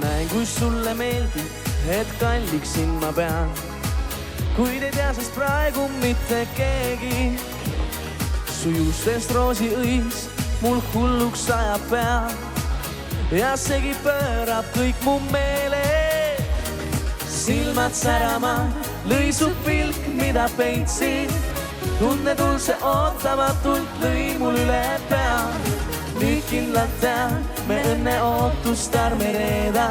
Näin kui sulle meeldib, et kalliksin ma pean, kuid ei tea sest praegu mitte keegi. Su juustest roosiõis mul hulluks ajab pea ja segi pöörab kõik mu meele. Silmad särama, lõi su pilk, mida peitsin. Tunnetul see ootamatult lõi mul üle pea. Nüüd kindlalt tean, me õnne ootust ärme reeda,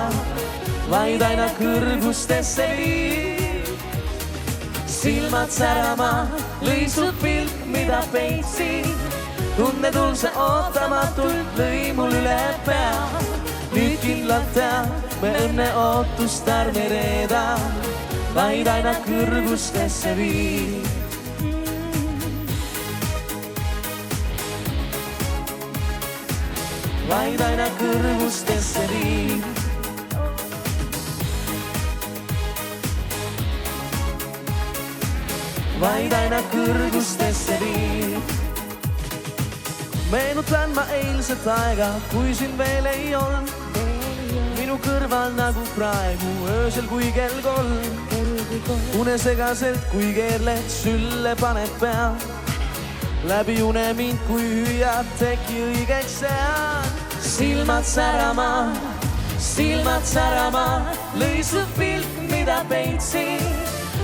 vaid aina kõrgustesse viib. Silmad särama, lõi su pilk, mida peitsin. Tunnetul see ootamatult lõi mul üle pea. Nüüd kindlalt tean, me õnne ootust ärme reeda, vaid aina kõrgustesse viib. Vaid aina kõrgustesse viib. Vaid aina kõrgustesse viib. Meenutan ma eilset aega, kui siin veel ei olnud. Minu kõrval nagu praegu, öösel kui kell 3. Unesegaselt kui keerled, sülle paned pea. Läbi une mind, kui hüüad, teki õigeks sean. Silmad särama, lõi su pilk, mida peitsin.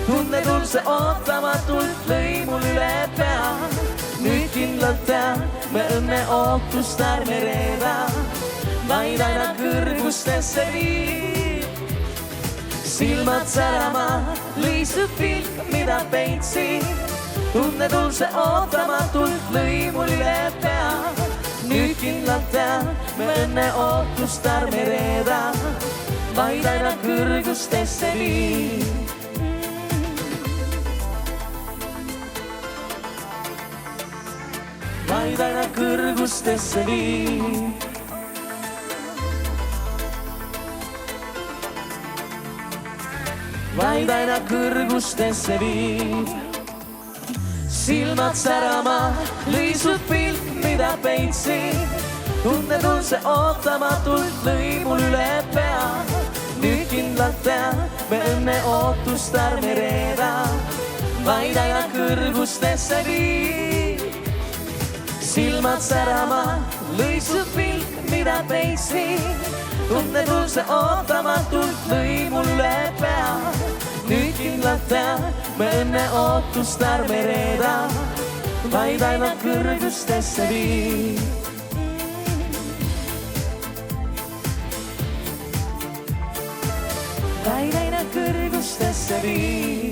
Tunnetul see ootamatult lõi mul üle pea. Nüüd kindlalt tean, me õnne ootust ärme reeda, vaid aina kõrgustesse viib. Silmad särama, lõi su pilk, mida peitsin. Tunnetul see ootamatult lõi mul üle pea. Nüüd kindlalt tean, me õnne ootust ärme reeda, vaid aina kõrgustesse viib. Vaid aina kõrgustesse viib. Vaid aina kõrgustesse viib. Silmad särama, lõi su pilk, mida peitsin. Tunnetul see ootamatult lõi mul üle pea. Nüüd kindlalt tean, me õnne ootust ärme reeda, vaid aina kõrgustesse viib. Silmad särama, lõi su pilk, mida peitsin. Tunnetul see ootamatult lõi mul üle pea. Nüüd kindlalt tean, me õnne ootust ärme reeda, vaid aina kõrgustesse viib. Vaid aina kõrgustesse viib.